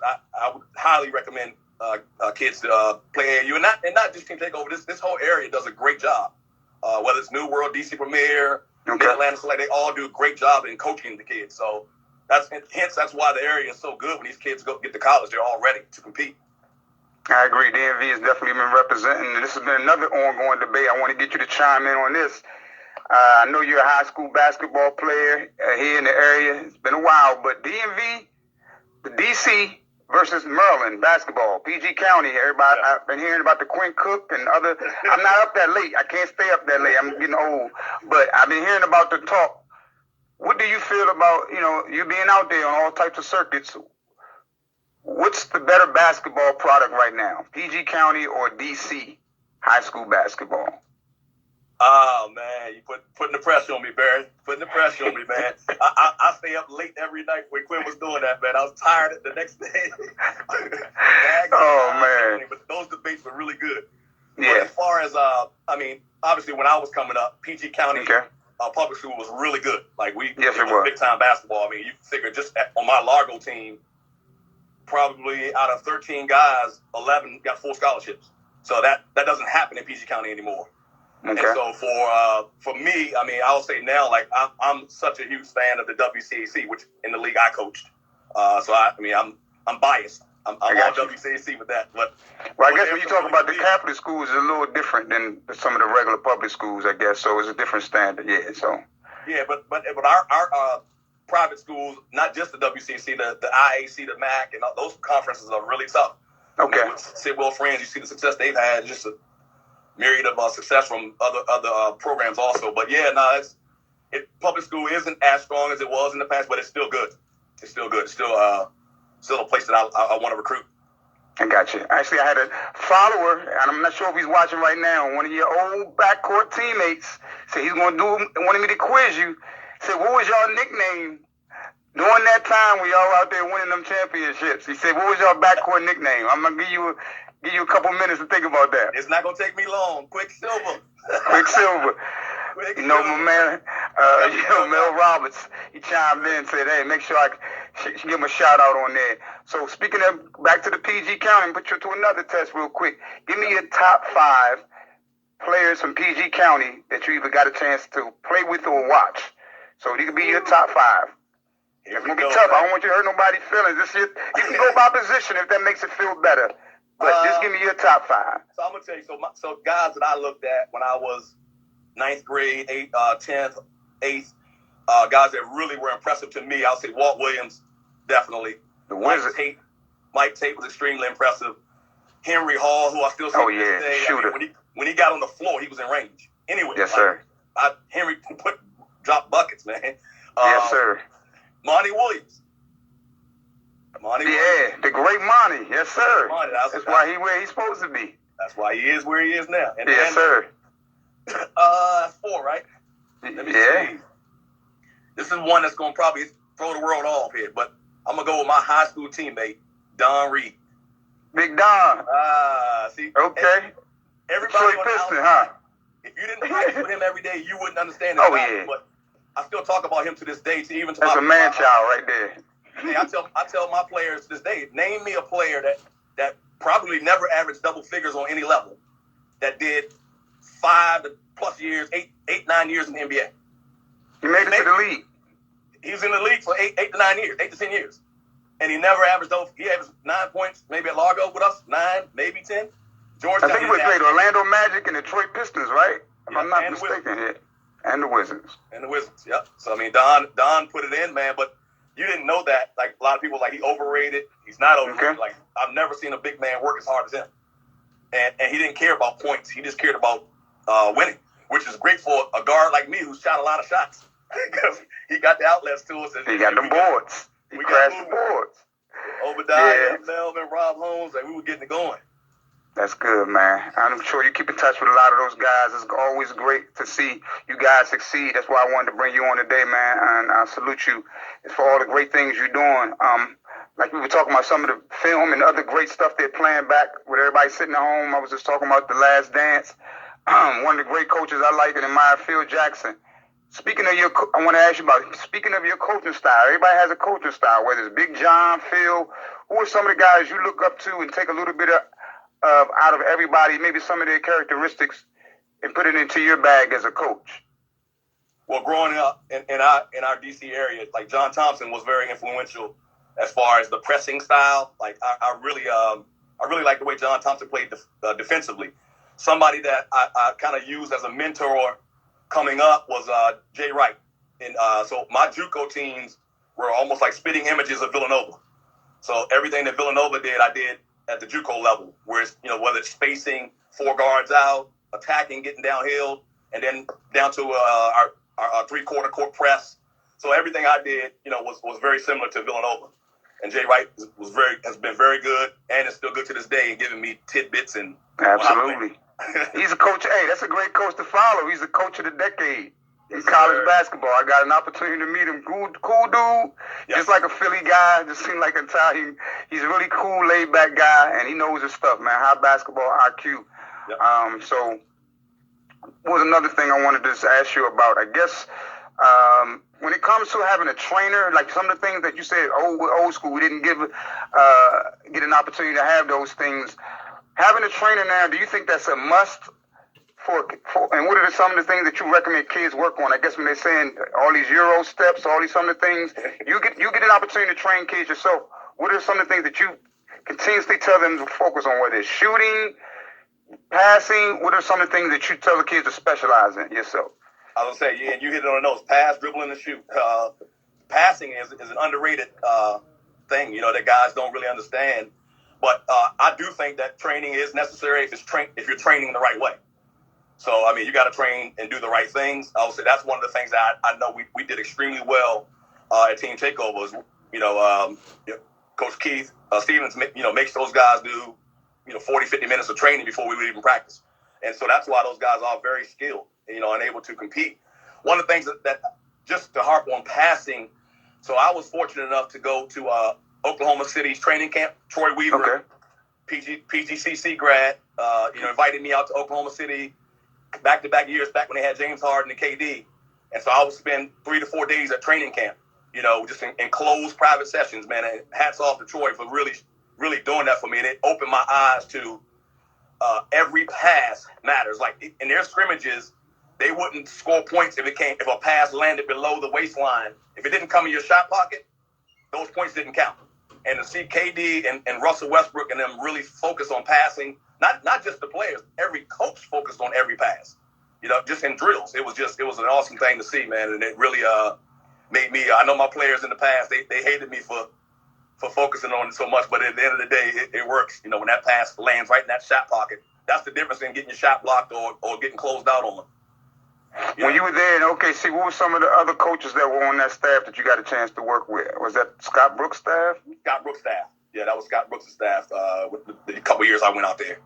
I would highly recommend kids to play AAU, and not just Team Takeover. This whole area does a great job. Whether it's New World, DC Premier, Mid-Atlantic Select, they all do a great job in coaching the kids. So that's why the area is so good. When these kids get to college, they're all ready to compete. I agree. DMV has definitely been representing. This has been another ongoing debate. I want to get you to chime in on this. I know you're a high school basketball player here in the area. It's been a while, but DMV, the DC versus Maryland basketball, PG County. Everybody, I've been hearing about the Quinn Cook and other. I'm not up that late. I can't stay up that late. I'm getting old, but I've been hearing about the talk. What do you feel about you being out there on all types of circuits? What's the better basketball product right now, PG County or DC high school basketball? Oh, man, you putting the pressure on me, Barry. Putting the pressure on me, man. I stay up late every night when Quinn was doing that, man. I was tired the next day. Man. But those debates were really good. Yeah. But as far as, obviously when I was coming up, PG County public school was really good. Like, it was big-time basketball. I mean, you figure just on my Largo team, probably out of 13 guys, 11 got full scholarships. So that doesn't happen in PG County anymore. Okay. And so for me, I mean, I'll say now, like I'm such a huge fan of the WCAC, which in the league I coached. So I'm biased. I'm on WCAC with that. But I guess when you talk about the Catholic schools, it's a little different than some of the regular public schools, I guess. So it's a different standard. Yeah. So. Yeah, but our private schools, not just the WCAC, the IAC, the MAC, and those conferences are really tough. Okay. I mean, with Sid Will Friends, you see the success they've had. Just a myriad of success from other programs also. But public school isn't as strong as it was in the past, but it's still good. It's still good. It's still a place that I want to recruit. I got you. Actually, I had a follower, and I'm not sure if he's watching right now. One of your old backcourt teammates said he's going to wanted me to quiz you. Said, what was y'all nickname during that time when y'all out there winning them championships? He said, what was y'all backcourt nickname? I'm gonna give you a couple minutes to think about that. It's not gonna take me long. Quicksilver. Quicksilver. My man, Mel Roberts, he chimed in and said, hey, make sure I give him a shout out on there. So speaking of back to the PG County, put you to another test real quick. Give me your top 5 players from PG County that you either got a chance to play with or watch. So these could be your top 5. It's gonna be tough. Man. I don't want you to hurt nobody's feelings. You can go by position if that makes it feel better. But just give me your top 5. So I'm gonna tell you. So guys that I looked at when I was 9th grade, 10th, 8th, guys that really were impressive to me. I'll say Walt Williams, definitely. The Wizard. Mike Tate was extremely impressive. Henry Hall, who I still see to this day. Shooter. I mean, when he got on the floor, he was in range. Anyway, yes, sir. Henry dropped buckets, man. Yes, sir. Monty Williams. The great Monty. Yes, sir. That's why he's where he's supposed to be. That's why he is where he is now. Yes, sir. That's 4, right? Let me see. This is one that's going to probably throw the world off here, but I'm going to go with my high school teammate, Don Reed. Big Don. See? Okay. Everybody Detroit Piston, huh? If you didn't practice with him every day, you wouldn't understand it. But I still talk about him to this day. That's a man-child right there. Hey, I tell my players to this day, name me a player that probably never averaged double figures on any level, that did 5+ years, 8-9 years in the NBA. He made it to the league. He was in the league for 8 to 9 years, 8 to 10 years. And he never averaged those. He averaged 9 points, maybe at Largo with us, 9, maybe 10. Georgetown. I think he played Orlando Magic and Detroit Pistons, right? If I'm not mistaken here. And the Wizards. Yep. So, I mean, Don put it in, man, but you didn't know that. Like, a lot of people, he overrated. He's not overrated. Okay. Like, I've never seen a big man work as hard as him. And he didn't care about points. He just cared about winning, which is great for a guard like me who shot a lot of shots because he got the outlets to us. He got the boards. He crashed the boards. Obadiah, Melvin, Rob Holmes, we were getting it going. That's good, man. I'm sure you keep in touch with a lot of those guys. It's always great to see you guys succeed. That's why I wanted to bring you on today, man. And I salute you for all the great things you're doing. Like we were talking about some of the film and other great stuff they're playing back with everybody sitting at home. I was just talking about The Last Dance. One of the great coaches I like and admire, Phil Jackson. Speaking of I want to ask you about, speaking of your coaching style, everybody has a coaching style, whether it's Big John, Phil, who are some of the guys you look up to and take a little bit of out of everybody, maybe some of their characteristics, and put it into your bag as a coach? Well, growing up in our DC area, like John Thompson was very influential as far as the pressing style. Like I really like the way John Thompson played defensively. Somebody that I kind of used as a mentor coming up was Jay Wright. And so my JUCO teams were almost like spitting images of Villanova. So everything that Villanova did, I did at the JUCO level, where it's, whether it's spacing, 4 guards out, attacking, getting downhill, and then down to our 3/4 court press. So everything I did, was very similar to Villanova. And Jay Wright has been very good, and is still good to this day, and giving me tidbits and absolutely. He's a coach. Hey, that's a great coach to follow. He's the coach of the decade in college basketball. I got an opportunity to meet him. Cool dude. Yes. Just like a Philly guy. Just seemed like a Italian. He's a really cool, laid-back guy, and he knows his stuff, man. High basketball IQ. Yep. So what was another thing I wanted to ask you about? I guess when it comes to having a trainer, like some of the things that you said, old school, we didn't get an opportunity to have those things. Having a trainer now, do you think that's a must for and what are some of the things that you recommend kids work on? I guess when they're saying all these Euro steps, all these some of the things, you get an opportunity to train kids yourself. What are some of the things that you continuously tell them to focus on, whether it's shooting, passing? What are some of the things that you tell the kids to specialize in yourself? I was going to say, yeah, you hit it on the nose. Pass, dribbling, and shoot. Passing is an underrated thing, that guys don't really understand. But I do think that training is necessary if you're training the right way. So, you got to train and do the right things. I would say that's one of the things that I know we did extremely well at Team Takeovers. Coach Keith Stevens, makes those guys do, 40, 50 minutes of training before we would even practice. And so that's why those guys are very skilled, and able to compete. One of the things that just to harp on passing, so I was fortunate enough to go to Oklahoma City's training camp. Troy Weaver, PGCC grad, invited me out to Oklahoma City back-to-back years back when they had James Harden and KD. And so I would spend 3 to 4 days at training camp, just in closed private sessions, man. And hats off to Troy for really, really doing that for me. And it opened my eyes to every pass matters. Like in their scrimmages, they wouldn't score points if a pass landed below the waistline. If it didn't come in your shot pocket, those points didn't count. And to see KD and Russell Westbrook and them really focus on passing, not just the players, every coach focused on every pass, just in drills. It was an awesome thing to see, man. And it really made me, I know my players in the past, they hated me for focusing on it so much, but at the end of the day, it works. When that pass lands right in that shot pocket, that's the difference in getting your shot blocked or getting closed out on. When you were there in OKC, what were some of the other coaches that were on that staff that you got a chance to work with? Was that Scott Brooks' staff? Scott Brooks' staff. Yeah, that was Scott Brooks' staff with the couple years I went out there.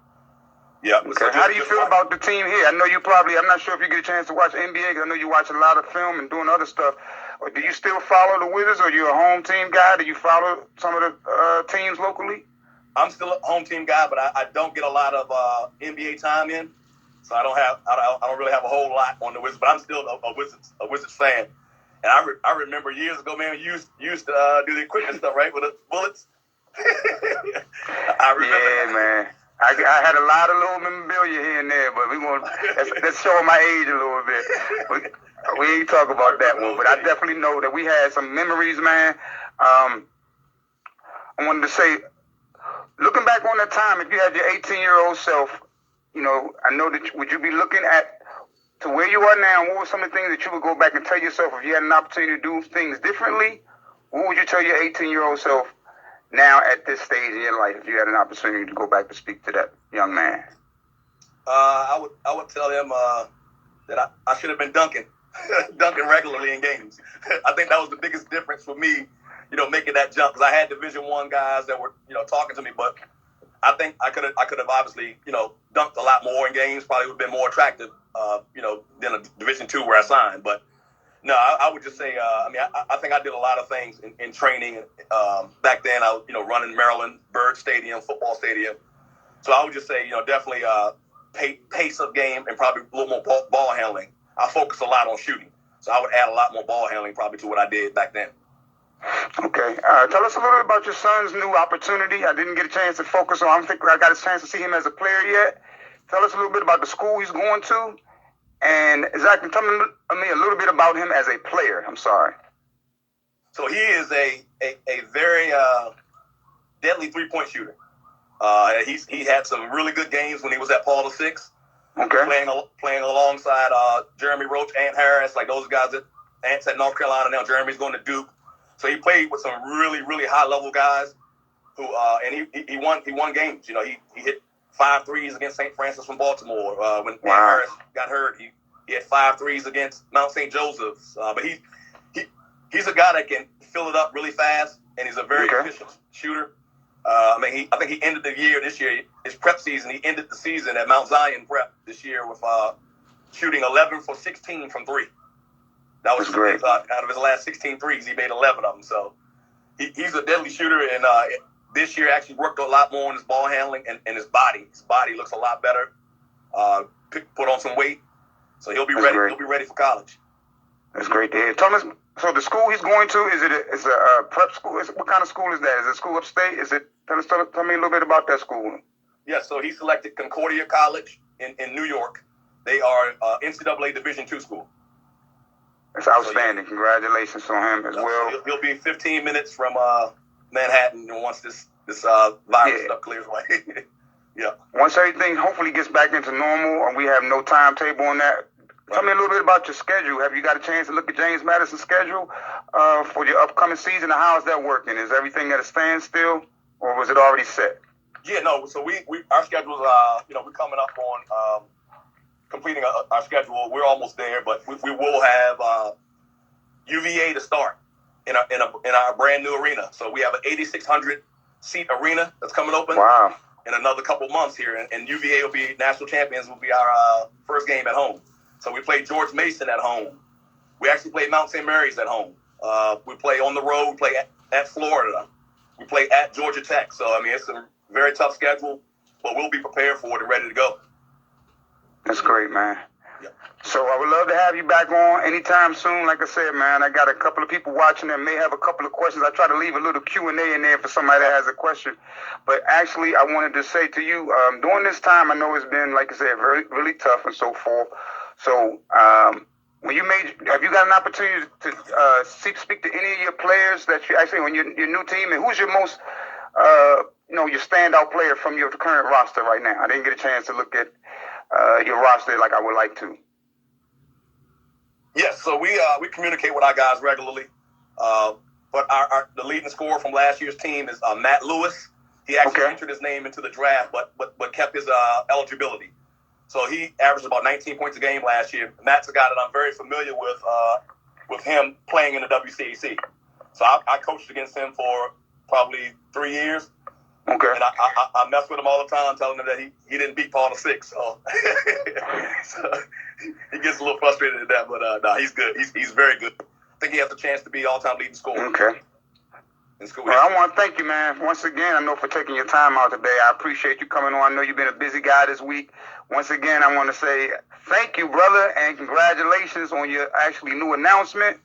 Yeah. Okay. So how do you feel about the team here? I know I'm not sure if you get a chance to watch NBA, because I know you watch a lot of film and doing other stuff. Or do you still follow the Wizards, or you're a home team guy? Do you follow some of the teams locally? I'm still a home team guy, but I don't get a lot of NBA time in. So I don't really have a whole lot on the Wizards, but I'm still a Wizards fan. And I remember years ago, man, you used to do the equipment stuff, right, with the bullets. I remember. Yeah, man. I had a lot of little memorabilia here and there, but that's showing my age a little bit. We ain't talk about that one, but I definitely know that we had some memories, man. I wanted to say, looking back on that time, if you had your 18-year-old self, I know that would you be looking at to where you are now? What were some of the things that you would go back and tell yourself if you had an opportunity to do things differently? What would you tell your 18-year-old self now at this stage in your life if you had an opportunity to go back to speak to that young man? I would tell him that I should have been dunking regularly in games. I think that was the biggest difference for me, making that jump, because I had Division I guys that were talking to me, but I think I could have obviously, dunked a lot more in games, probably would have been more attractive, than a Division II where I signed. But no, I would just say, I think I did a lot of things in training. Back then, I was, running Maryland, Bird Stadium, football stadium. So I would just say, definitely pace of game and probably a little more ball handling. I focus a lot on shooting. So I would add a lot more ball handling probably to what I did back then. Okay. Tell us a little bit about your son's new opportunity. I didn't get a chance to focus on. I don't think I got a chance to see him as a player yet. Tell us a little bit about the school he's going to. And exactly, tell me a little bit about him as a player. I'm sorry. So he is a very deadly three-point shooter. He had some really good games when he was at Paul VI. Okay. Playing alongside Jeremy Roach, Ant Harris, like those guys that Ant's at North Carolina now. Jeremy's going to Duke. So he played with some really, really high-level guys who and he won games. You know, he hit 5 threes against St. Francis from Baltimore. When Ant Harris got hurt, he had 5 threes against Mount St. Joseph's. But he's a guy that can fill it up really fast, and he's a very efficient shooter. I think he ended the year this year, his prep season, he ended the season at Mount Zion Prep this year with shooting 11 for 16 from 3. That was great. Out of his last 16 threes, he made 11 of them. So he's a deadly shooter, and this year actually worked a lot more on his ball handling and his body. His body looks a lot better. Put on some weight, so he'll be ready. Great. He'll be ready for college. That's great to hear. Thomas, so the school he's going to, is it a prep school? What kind of school is that? Is it a school upstate? Tell me a little bit about that school. Yeah, so he selected Concordia College in New York. They are NCAA Division II school. That's outstanding. So, congratulations on him as well. So he'll be 15 minutes from Manhattan once this virus stuff clears away. Yeah. Once everything hopefully gets back into normal and we have no timetable on that, tell me a little bit about your schedule. Have you got a chance to look at James Madison's schedule for your upcoming season? And how is that working? Is everything at a standstill, or was it already set? Yeah, no. So our schedule's we're coming up on completing our schedule. We're almost there, but we will have UVA to start in our brand new arena. So we have an 8,600 seat arena that's coming open. Wow. In another couple months here, and UVA will be national champions. Will be our first game at home. So we play George Mason at home. We actually play Mount St. Mary's at home. We play on the road. We play at Florida. We play at Georgia Tech. So I mean, it's a very tough schedule, but we'll be prepared for it and ready to go. That's great, man. Yep. So I would love to have you back on anytime soon. Like I said, man, I got a couple of people watching that may have a couple of questions. I try to leave a little Q&A in there for somebody that has a question. But actually, I wanted to say to you, during this time, I know it's been, like I said, very, really tough and so forth. So have you got an opportunity to speak to any of your players that you actually on your new team? And who's your most, your standout player from your current roster right now? I didn't get a chance to look at your roster like I would like to. Yes, so we communicate with our guys regularly. But the leading scorer from last year's team is Matt Lewis. He actually entered his name into the draft, but kept his eligibility. So he averaged about 19 points a game last year. Matt's a guy that I'm very familiar with him playing in the WCAC. So I coached against him for probably 3 years. Okay. And I mess with him all the time, telling him that he didn't beat Paul VI. So, so he gets a little frustrated at that, but no, he's good. He's very good. I think he has a chance to be all-time leading scorer. Okay. In school. Well, I want to thank you, man. Once again, I know for taking your time out today. I appreciate you coming on. I know you've been a busy guy this week. Once again, I want to say thank you, brother, and congratulations on your actually new announcement.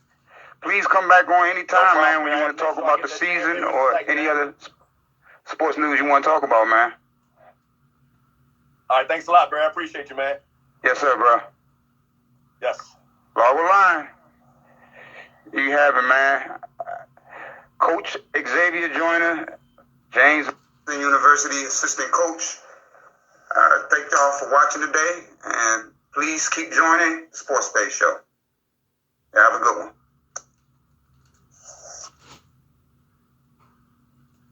Please come back on anytime, man, when you want to talk about the season or any other sports news you want to talk about, man. All right, thanks a lot, bro. I appreciate you, man. Yes, sir, bro. Yes. Log line. You have it, man. Coach Xavier Joyner, James University assistant coach. Thank y'all for watching today, and please keep joining the Sports Page Show. Have a good one.